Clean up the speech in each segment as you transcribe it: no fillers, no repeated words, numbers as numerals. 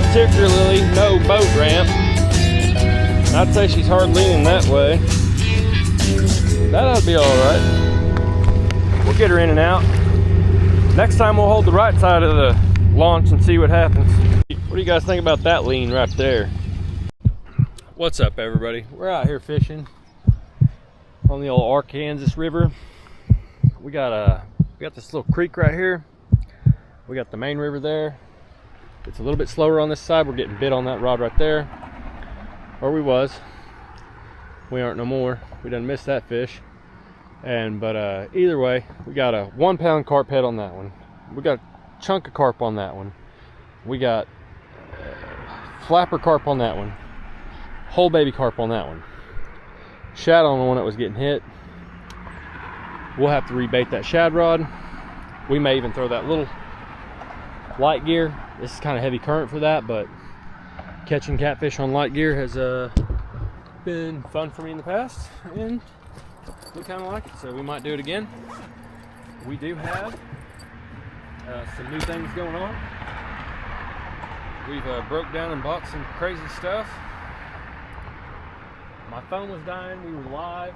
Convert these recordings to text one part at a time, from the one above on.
particularly no boat ramp. I'd say she's hard leaning that way. That ought to be all right. We'll get her in and out. Next time we'll hold the right side of the launch and see what happens. What do you guys think about that lean right there? What's up, everybody? We're out here fishing on the old Arkansas River. We got this little creek right here. We got the main river there. It's a little bit slower on this side. We're getting bit on that rod right there. Or we was. We aren't no more. We done missed that fish. But either way, we got a 1 pound carp head on that one. We got a chunk of carp on that one. We got flapper carp on that one. Whole baby carp on that one. Shad on the one that was getting hit. We'll have to rebait that shad rod. We may even throw that little light gear. This is kind of heavy current for that, but catching catfish on light gear has been fun for me in the past, and we kind of like it, so we might do it again. We do have some new things going on. We've broke down and bought some crazy stuff. My phone was dying. We were live.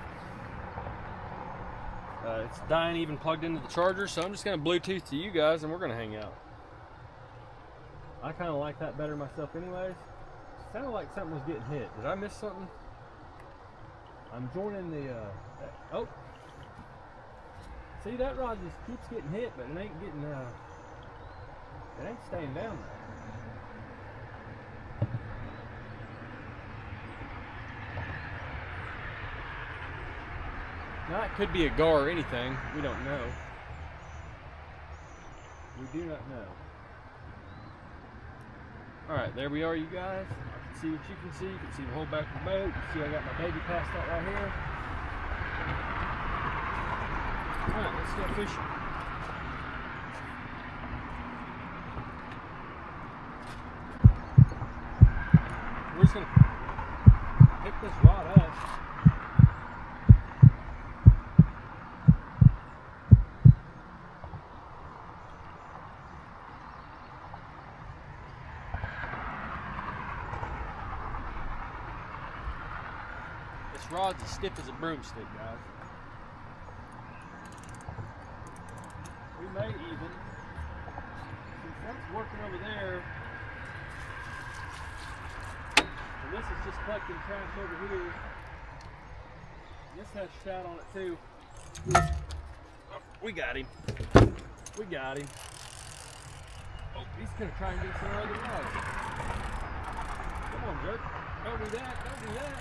It's dying even plugged into the charger, so I'm just going to Bluetooth to you guys and we're going to hang out. I kind of like that better myself anyways. It sounded like something was getting hit. Did I miss something? I'm joining the... oh! See, that rod just keeps getting hit, but it ain't getting... it ain't staying down there. Now, it could be a gar or anything. We don't know. We do not know. Alright, there we are, you guys. I can see what you can see. You can see the whole back of the boat. You can see I got my baby passed out right here. Alright, let's go fishing. We're just going to pick this rod up. This rod's as stiff as a broomstick, guys. We may even, since that's working over there, and this is just collecting trash over here. This has shad on it too. Oh, we got him. We got him. Oh, he's gonna try and get some other rod. Come on, jerk. Don't do that. Don't do that.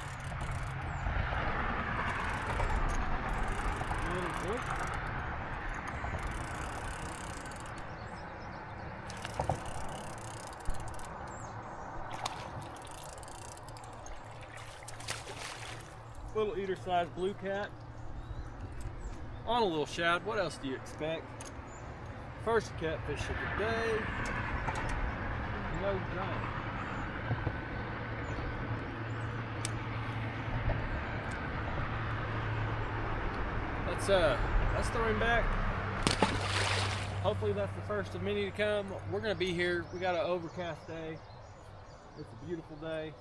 Little eater-sized blue cat on a little shad. What else do you expect? First catfish of the day. No giant. Let's throw him back. Hopefully that's the first of many to come. We're gonna be here. We got an overcast day. It's a beautiful day.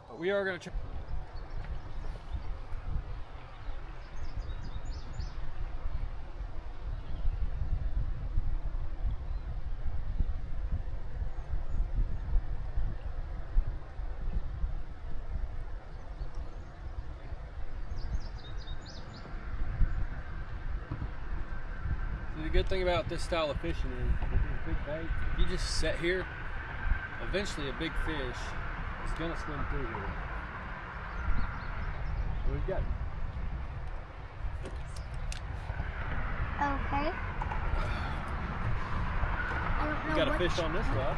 But we are gonna try. The good thing about this style of fishing is with these big baits, if you just sit here, eventually a big fish is gonna swim through here. What we got? Okay. I don't know. You got a fish on this rod.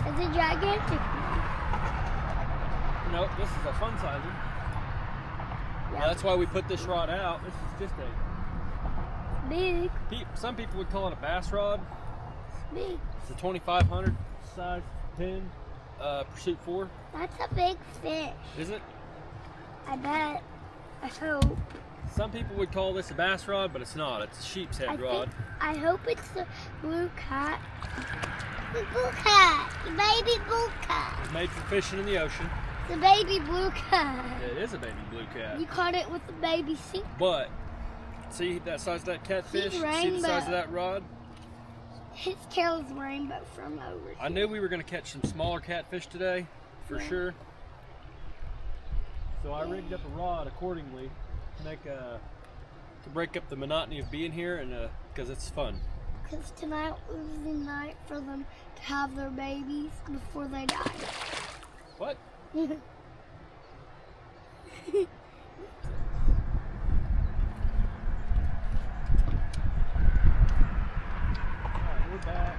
It's a gigantic. Nope, this is a fun sizer. Yep. That's why we put this rod out. This is just a big. Some people would call it a bass rod. Big. It's a 2500 size 10 Pursuit 4. That's a big fish. Is it? I bet. I hope. Some people would call this a bass rod, but it's not. It's a sheep's head rod. I hope it's the blue cat. The blue cat. The baby blue cat. It's made for fishing in the ocean. The baby blue cat. It is a baby blue cat. You caught it with the baby sink. But, see that size of that catfish? He's See the rainbow. size of that rod? His tail's rainbow from over here. I knew we were going to catch some smaller catfish today, for sure. So I rigged up a rod accordingly to make to break up the monotony of being here, and because it's fun. Because tonight was the night for them to have their babies before they die. What? Alright, we're back.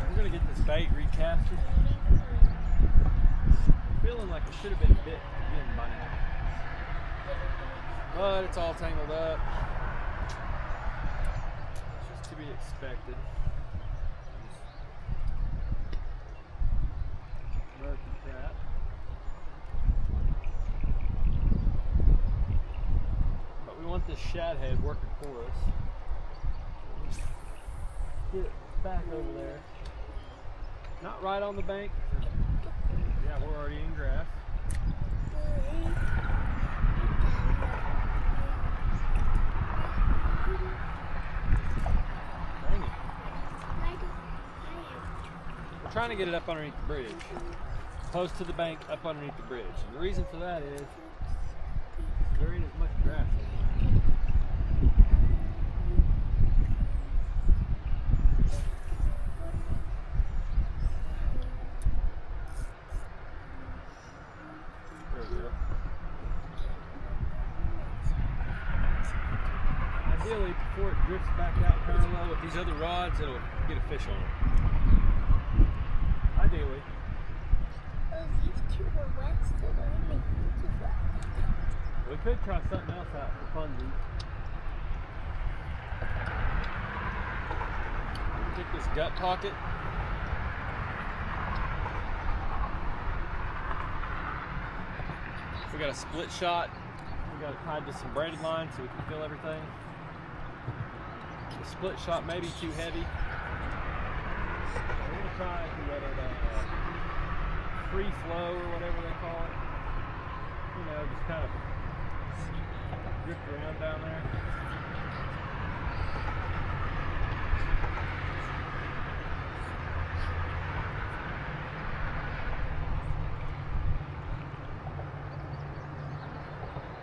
We're gonna get this bait recasted. Feeling like it should have been bit again by now, but it's all tangled up. It's just to be expected. American cat. But we want this shad head working for us. Get it back over there. Not right on the bank. Yeah, we're already in grass. Dang it. We're trying to get it up underneath the bridge. Close to the bank, up underneath the bridge. And the reason for that is there ain't as much grass over there. There we go. Ideally, before it drifts back out parallel with these other rods, it'll get a fish on it. Ideally. Oh, these two were wet, so they're making too wet. We could try something else out for funsies. Take this gut pocket. We got a split shot. We got it tied to some braided line so we can feel everything. The split shot may be too heavy. We're gonna try to let it free flow or whatever they call it. You know, just kind of drift around down there.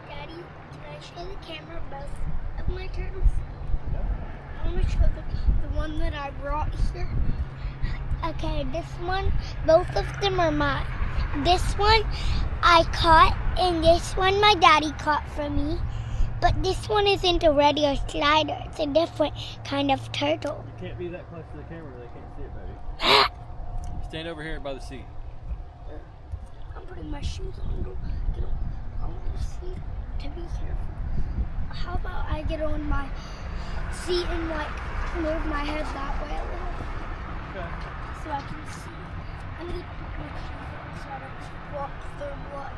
Daddy, can I show the camera both of my turtles? Yep. I want to show the one that I brought here. Okay, this one, both of them are mine. This one I caught, and this one my daddy caught for me. But this one isn't a regular slider. It's a different kind of turtle. You can't be that close to the camera where they can't see it, baby. Stand over here by the seat. I'm putting my shoes on. Go get on the seat to be careful. How about I get on my seat and like move my head that way a little, Okay. so I can see. I need to put my shoes on so I don't walk through blood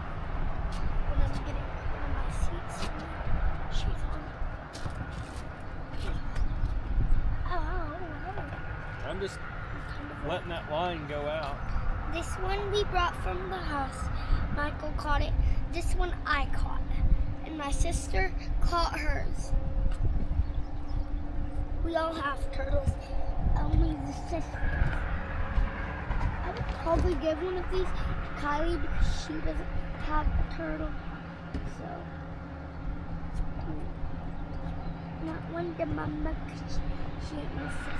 when I'm getting on my seats. Shoes on. Oh. I'm just letting that line go out. This one we brought from the house. Michael caught it. This one I caught. And my sister caught hers. We all have turtles. Only the sister. I would probably give one of these to Kylie because she doesn't have a turtle. So, not one to Mama because she ain't my sister.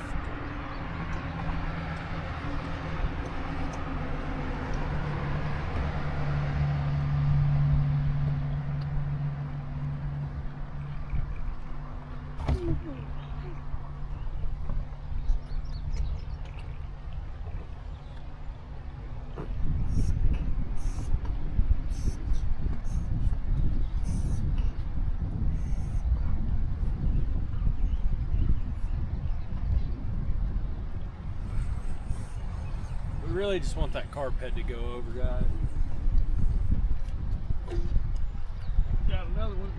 We really just want that carp head to go over, guys. Got another one.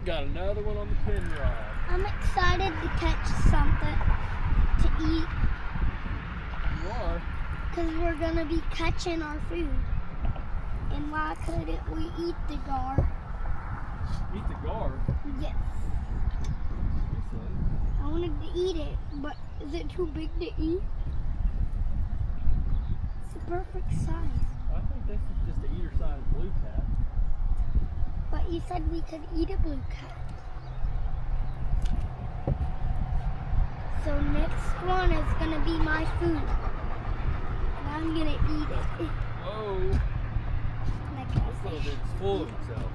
got another one on the pin rod. I'm excited to catch something to eat. You are? Because we're going to be catching our food. And why couldn't we eat the gar? Eat the gar? Yes. You said. I wanted to eat it, but is it too big to eat? It's the perfect size. I think this is just an eater-sized blue cat. But you said we could eat a blue cat. So next one is going to be my food. And I'm going to eat it. Whoa. Like This little dude's full of himself.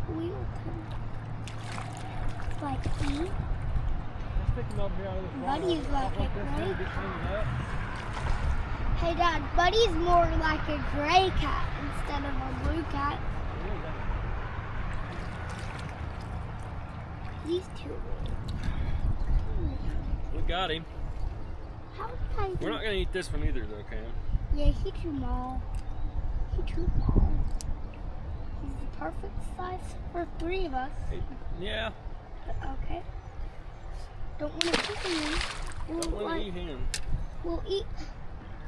We'll like eat. Let's pick him up here out of this water. Buddy's like a This gray thing gets hanging up. Hey Dad, Buddy's more like a gray cat instead of a blue cat. He's too We got him. How did I do? We're not gonna eat this one either, though, Cam. Yeah, he's too small. He's too small. He's the perfect size for 3 of us. Yeah. Okay. Don't want to eat him. Don't want to eat him. We'll eat.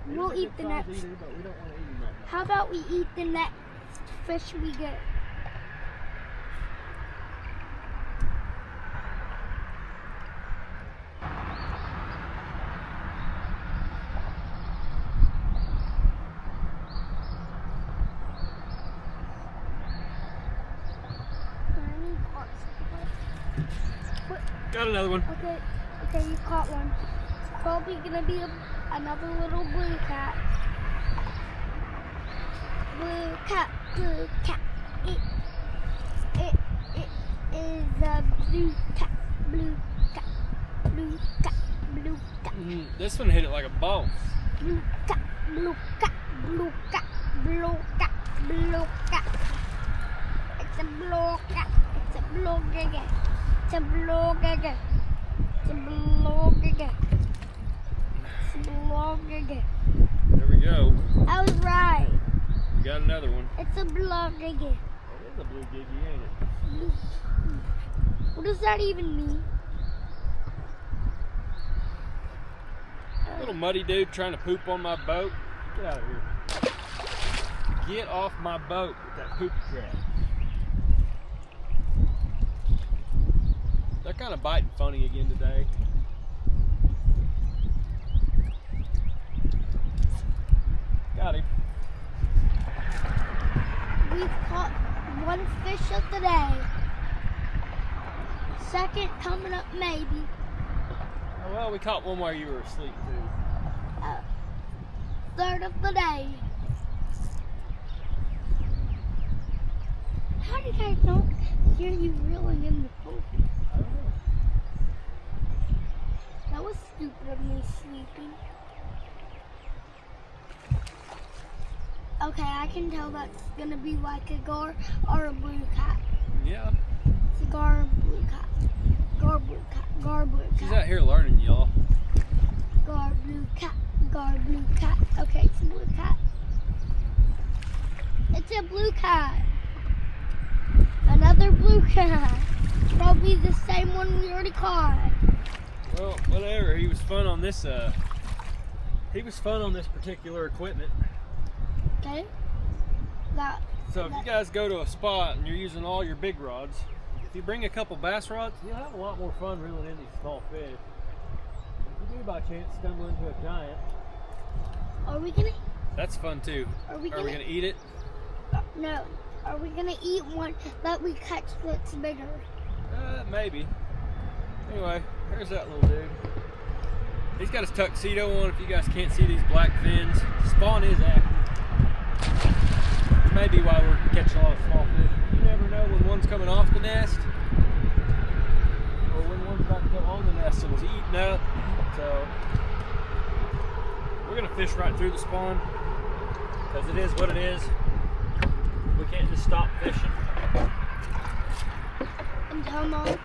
We'll eat the next. Eater, but we don't want to eat him right now. How about we eat the next fish we get? Got another one. Okay, you caught one. It's probably gonna be another little blue cat. Blue cat, blue cat. It is a blue cat, blue cat, blue cat, blue cat. This one hit it like a ball. Blue cat, blue cat, blue cat, blue cat, blue cat. It's a blue cat. It's a blue cat. It's a blue gaga. It's a blue gaga. It's a blue gaga. There we go. I was right. We got another one. It's a blue gaga. It is a blue giggy, ain't it? What does that even mean? Little muddy dude trying to poop on my boat. Get out of here. Get off my boat with that poop crap. They're kind of biting funny again today. Got him. We've caught 1 fish of the day. Second coming up maybe. Oh, well, we caught one while you were asleep too. Third of the day. How did I not hear you reeling in the pool? I don't know. That was stupid of me sleeping. Okay, I can tell that's gonna be like a gar or a blue cat. Yeah. It's a gar or blue cat. Gar blue cat. Gar blue cat. She's out here learning, y'all. Gar blue cat. Gar blue cat. Okay, it's a blue cat. It's a blue cat. Another blue cat. Probably the same one we already caught. Well, whatever. He was fun on this. He was fun on this particular equipment. Okay. So if you guys go to a spot and you're using all your big rods, if you bring a couple bass rods, you'll have a lot more fun reeling in these small fish. If you do by chance stumble into a giant, Are we gonna? that's fun too. Are we Are we gonna eat it? No. Are we gonna eat one that we catch that's bigger? Maybe. Anyway, here's that little dude. He's got his tuxedo on. If you guys can't see these black fins, spawn is active. Maybe why we're catching a lot of small fish. You never know when one's coming off the nest or when one's about to go on the nest and is eating up. So we're gonna fish right through the spawn because it is what it is. We can't just stop fishing. And come on.